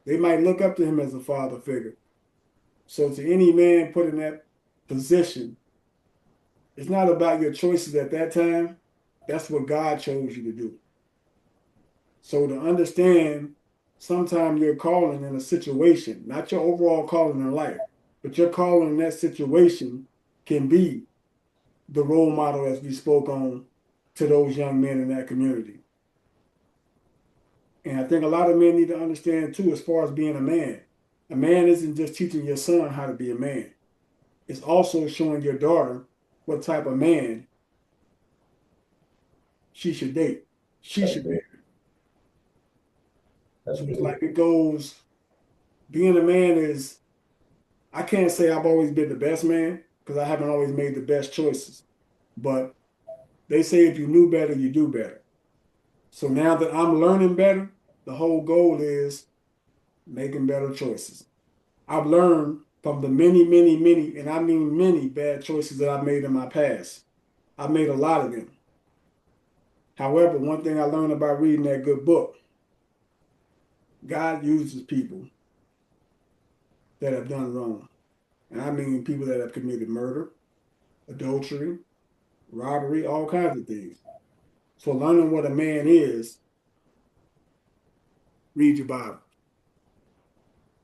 They might look up to him as a father figure. So to any man put in that position, it's not about your choices at that time. That's what God chose you to do. So to understand sometimes your calling in a situation, not your overall calling in life, but your calling in that situation can be the role model as we spoke on to those young men in that community. And I think a lot of men need to understand too, as far as being a man isn't just teaching your son how to be a man. It's also showing your daughter what type of man she should date. She That's should be. big. That's So it's big. like it goes, being a man is, I can't say I've always been the best man because I haven't always made the best choices. But they say if you knew better, you do better. So now that I'm learning better, the whole goal is making better choices. I've learned from the many, and I mean many bad choices that I've made in my past. I've made a lot of them. However, one thing I learned about reading that good book, God uses people that have done wrong. And I mean people that have committed murder, adultery, robbery, all kinds of things. So learning what a man is, read your Bible.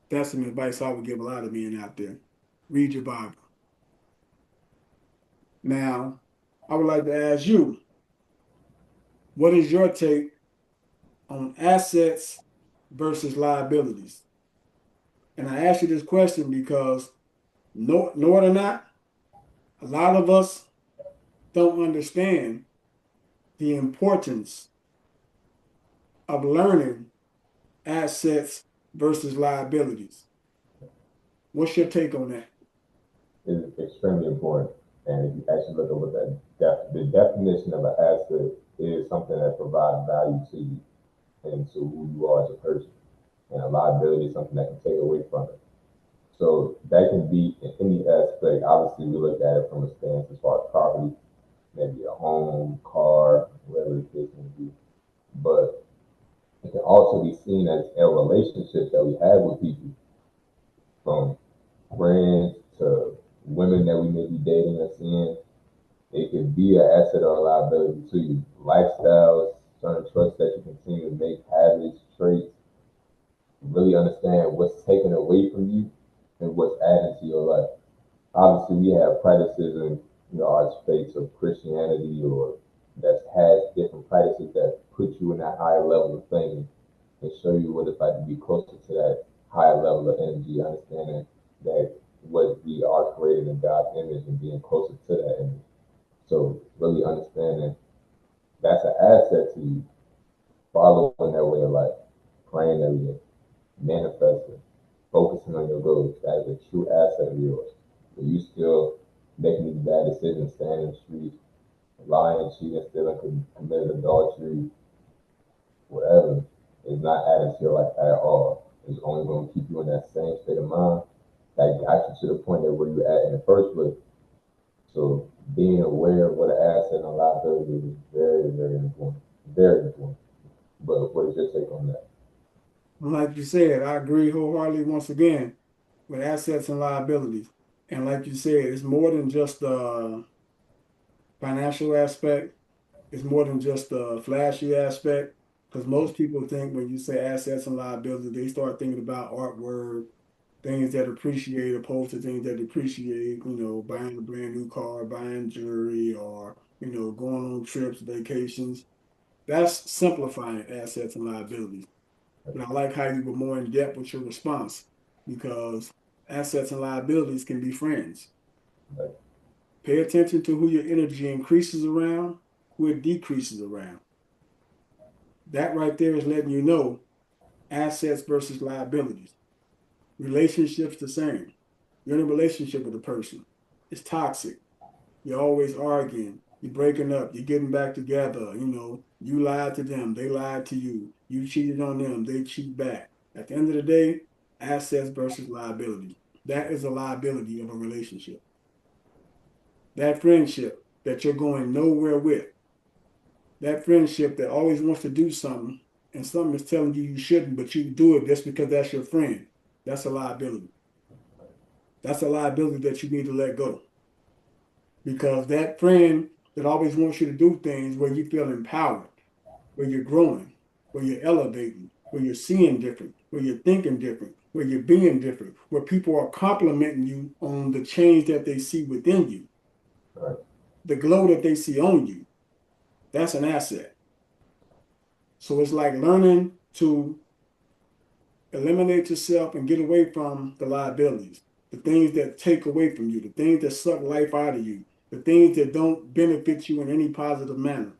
That's some advice I would give a lot of men out there. Read your Bible. Now, I would like to ask you, what is your take on assets versus liabilities? And I ask you this question because know it or not, a lot of us don't understand the importance of learning assets versus liabilities. What's your take on that? Is extremely important. And if you actually look at what the definition of an asset is something that provides value to you and to who you are as a person. And a liability is something that can take away from it. So that can be in any aspect. Obviously, we look at it from a stance as far as property, maybe a home, car, whatever the case may be. But it can also be seen as a relationship that we have with people, from friends to women that we may be dating or seeing. It could be an asset or a liability to you. Lifestyles, certain choices that you continue to make, habits, traits, really understand what's taken away from you and what's added to your life. Obviously, we have practices in our space of Christianity or that has different practices that put you in that higher level of thinking and show you what it's like to be closer to that higher level of energy, understanding that what we are created in God's image and being closer to that image. So really understanding that's an asset to you, following that way of life, praying every day, manifesting, focusing on your goals. That is a true asset of yours. But you still making these bad decisions, standing in the streets, lying, cheating, stealing, committing adultery, whatever, is not adding to your life at all. It's only going to keep you in that same state of mind that got you to the point that where you're at in the first place. So being aware of what an asset and a liability is very, very important. Very important. But what is your take on that? Like you said, I agree wholeheartedly once again with assets and liabilities. And like you said, it's more than just the financial aspect. It's more than just the flashy aspect. Because most people think when you say assets and liabilities, they start thinking about artwork, things that appreciate opposed to things that depreciate, buying a brand new car, buying jewelry, or, going on trips, vacations. That's simplifying assets and liabilities. But I like how you were more in depth with your response because assets and liabilities can be friends. Like, Pay attention to who your energy increases around, who it decreases around. That right there is letting you know assets versus liabilities. Relationships the same. You're in a relationship with a person. It's toxic. You're always arguing. You're breaking up. You're getting back together. You lied to them. They lied to you. You cheated on them. They cheat back. At the end of the day, assets versus liability. That is a liability of a relationship. That friendship that you're going nowhere with. That friendship that always wants to do something and something is telling you you shouldn't, but you do it just because that's your friend. That's a liability. That's a liability that you need to let go. Because that friend that always wants you to do things where you feel empowered, where you're growing, where you're elevating, where you're seeing different, where you're thinking different, where you're being different, where people are complimenting you on the change that they see within you, Right. the glow that they see on you. That's an asset. So it's like learning to eliminate yourself and get away from the liabilities, the things that take away from you, the things that suck life out of you, the things that don't benefit you in any positive manner,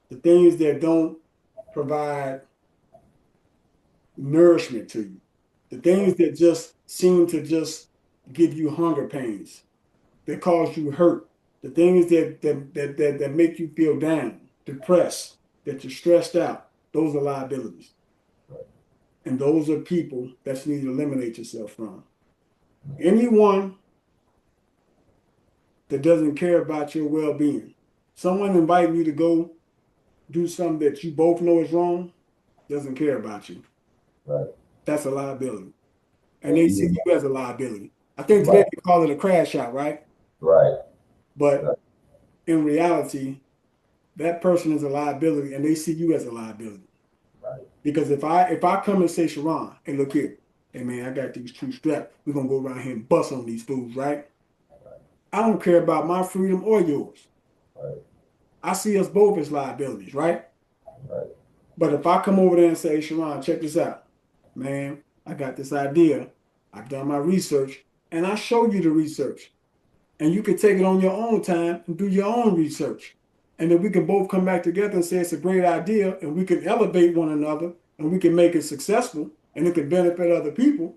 the things that don't provide nourishment to you, the things that just seem to just give you hunger pains, that cause you hurt, the things that make you feel down, depressed, that you're stressed out. Those are liabilities. And those are people that you need to eliminate yourself from. Anyone that doesn't care about your well being, someone inviting you to go do something that you both know is wrong, doesn't care about you. Right. That's a liability. And And they see even you as a liability. I think today right, they call it a crash out, right? right, But right, in reality, that person is a liability and they see you as a liability. right, Because if I come and say, Sharon, hey, look here, hey man, I got these two straps. We're gonna go around here and bust on these fools, right? I don't care about my freedom or yours. right, I see us both as liabilities, right? right, But if I come over there and say, Sharon, check this out, man, I got this idea. I've done my research, and I show you the research. And you can take it on your own time and do your own research. And then we can both come back together and say it's a great idea, and we can elevate one another, and we can make it successful, and it can benefit other people,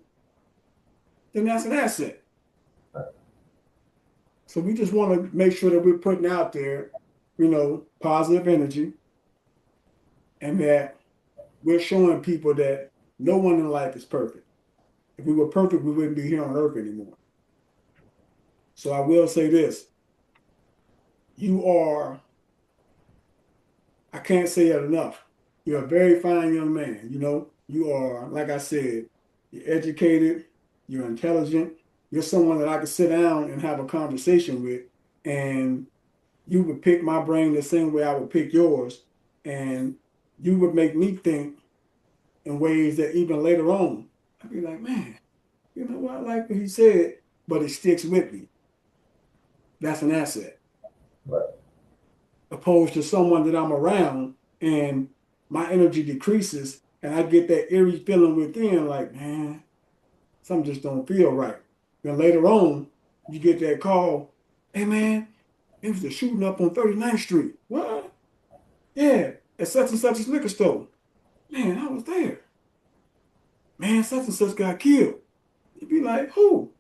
then that's an asset. right, So we just want to make sure that we're putting out there, positive energy, and that we're showing people that no one in life is perfect. If we were perfect, we wouldn't be here on earth anymore. So I will say this: you are, I can't say it enough. You're a very fine young man. You are, like I said, you're educated, you're intelligent, you're someone that I could sit down and have a conversation with, and you would pick my brain the same way I would pick yours, and you would make me think in ways that even later on, I'd be like, man, you know what? I like what he said, but it sticks with me. That's an asset. right, Opposed to someone that I'm around and my energy decreases and I get that eerie feeling within, like, man, something just don't feel right. Then later on, you get that call, hey man, it was a shooting up on 39th Street. What? Yeah, at such and such a liquor store. Man, I was there. Man, such and such got killed. You'd be like, who?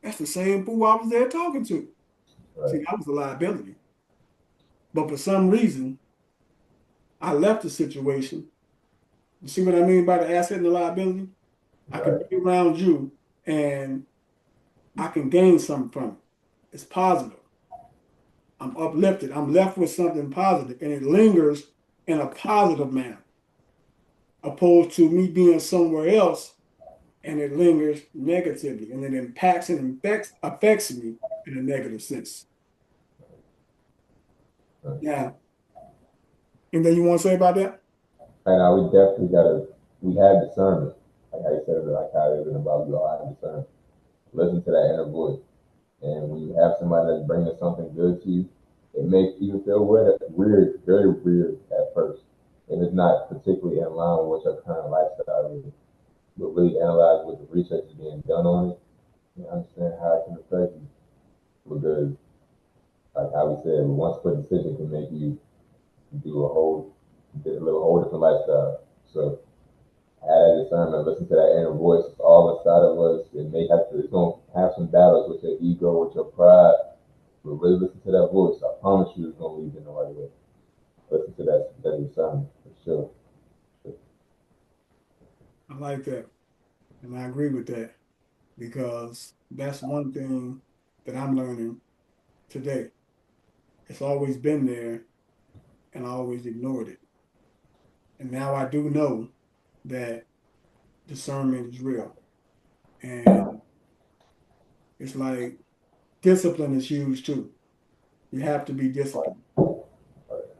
That's the same fool I was there talking to. See, right, that was a liability. But for some reason, I left the situation. You see what I mean by the asset and the liability? I can right, be around you and I can gain something from it. It's positive. I'm uplifted. I'm left with something positive and it lingers in a positive manner, opposed to me being somewhere else and it lingers negatively and it impacts and affects me in a negative sense. right. Now, anything you want to say about that? And now we definitely gotta we have discernment. Like how you said it, like how it's about we all have discernment. Listen to that inner voice. And when you have somebody that's bringing something good to you, it makes you feel weird, very weird at first. And it's not particularly in line with what your current lifestyle is. But really analyze what the research is being done on it and understand how it can affect you. Because, like how we said, one split decision can make you do a whole a little whole different lifestyle. So I had that discernment, listen to that inner voice. It's all inside of us. It may have to, it's gonna have some battles with your ego, with your pride, but really listen to that voice. I promise you, it's gonna lead you in the right way. Listen to that discernment for sure. I like that, and I agree with that because that's one thing that I'm learning today. It's always been there, and I always ignored it. And now I do know that discernment is real, and it's like discipline is huge too. You have to be disciplined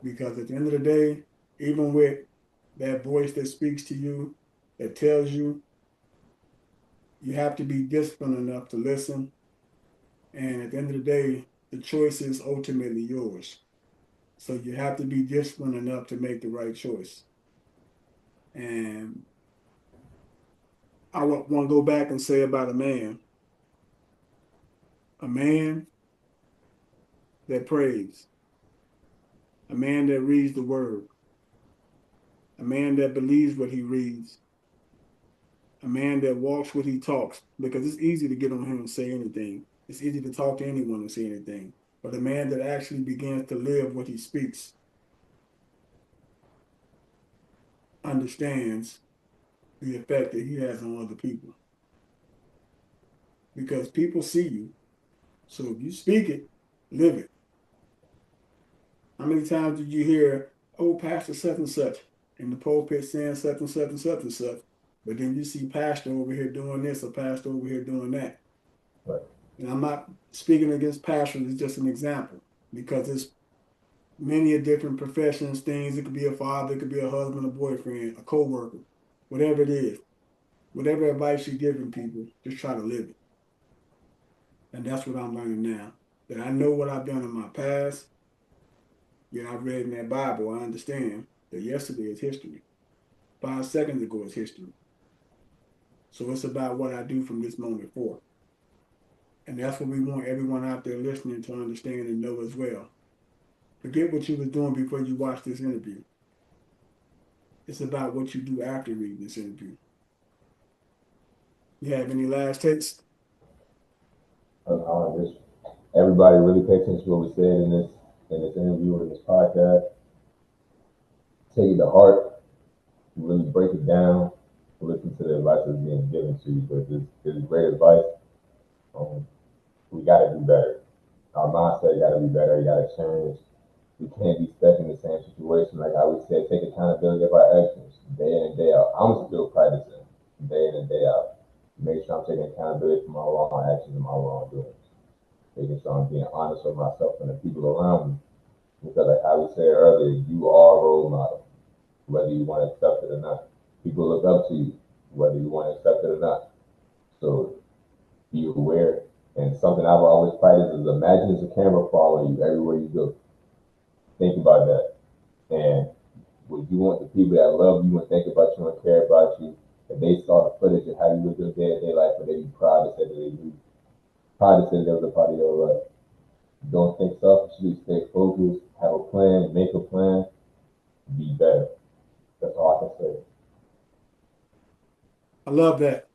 because at the end of the day, even with that voice that speaks to you, that tells you, you have to be disciplined enough to listen. And at the end of the day, the choice is ultimately yours. So you have to be disciplined enough to make the right choice. And I want to go back and say about a man that prays, a man that reads the word, a man that believes what he reads, a man that walks what he talks, because it's easy to get on him and say anything. It's easy to talk to anyone and say anything. But a man that actually begins to live what he speaks understands the effect that he has on other people. Because people see you. So if you speak it, live it. How many times did you hear, oh, Pastor such and such in the pulpit saying such and such and such and such? But then you see Pastor over here doing this or Pastor over here doing that. Right. And I'm not speaking against pastors, it's just an example because it's many of different professions, things. It could be a father, it could be a husband, a boyfriend, a co-worker, whatever it is. Whatever advice you're giving people, just try to live it. And that's what I'm learning now. That I know what I've done in my past. Yet I've read in that Bible, I understand that yesterday is history. 5 seconds ago is history. So it's about what I do from this moment forward. And that's what we want everyone out there listening to understand and know as well. Forget what you was doing before you watched this interview. It's about what you do after reading this interview. You have any last takes? Just everybody really pay attention to what we said in this interview or in this podcast. Take it to heart, really break it down, listen to the advice that's being given to you. But this is great advice. Um, we got to do better. Our mindset got to be better. You got to change. We can't be stuck in the same situation. Like I always say, take accountability of our actions day in and day out. I'm still practicing day in and day out. Make sure I'm taking accountability for my wrong actions and my wrongdoings. Making sure I'm being honest with myself and the people around me. Because like I was saying earlier, you are a role model, whether you want to accept it or not. People look up to you, whether you want to accept it or not. So be aware. And something I've always practiced is imagine there's a camera following you everywhere you go. Think about that. And would you want the people that love you and think about you and care about you, if they saw the footage of how you live your day-to-day life, would they be proud to say that they do? Proud to say that was a part of your life. Don't think selfishly, stay focused, have a plan, make a plan, be better. That's all I can say. I love that.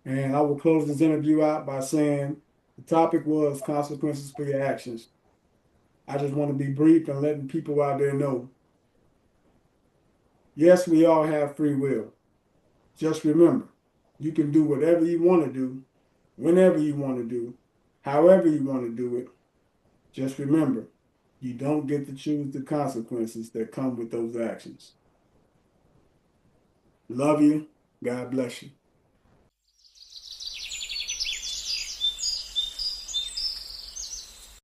And I will close this interview out by saying the topic was consequences for your actions. I just want to be brief and letting people out there know yes, we all have free will. Just remember, you can do whatever you want to do, whenever you want to do, however you want to do it. Just remember, you don't get to choose the consequences that come with those actions. Love you. God bless you.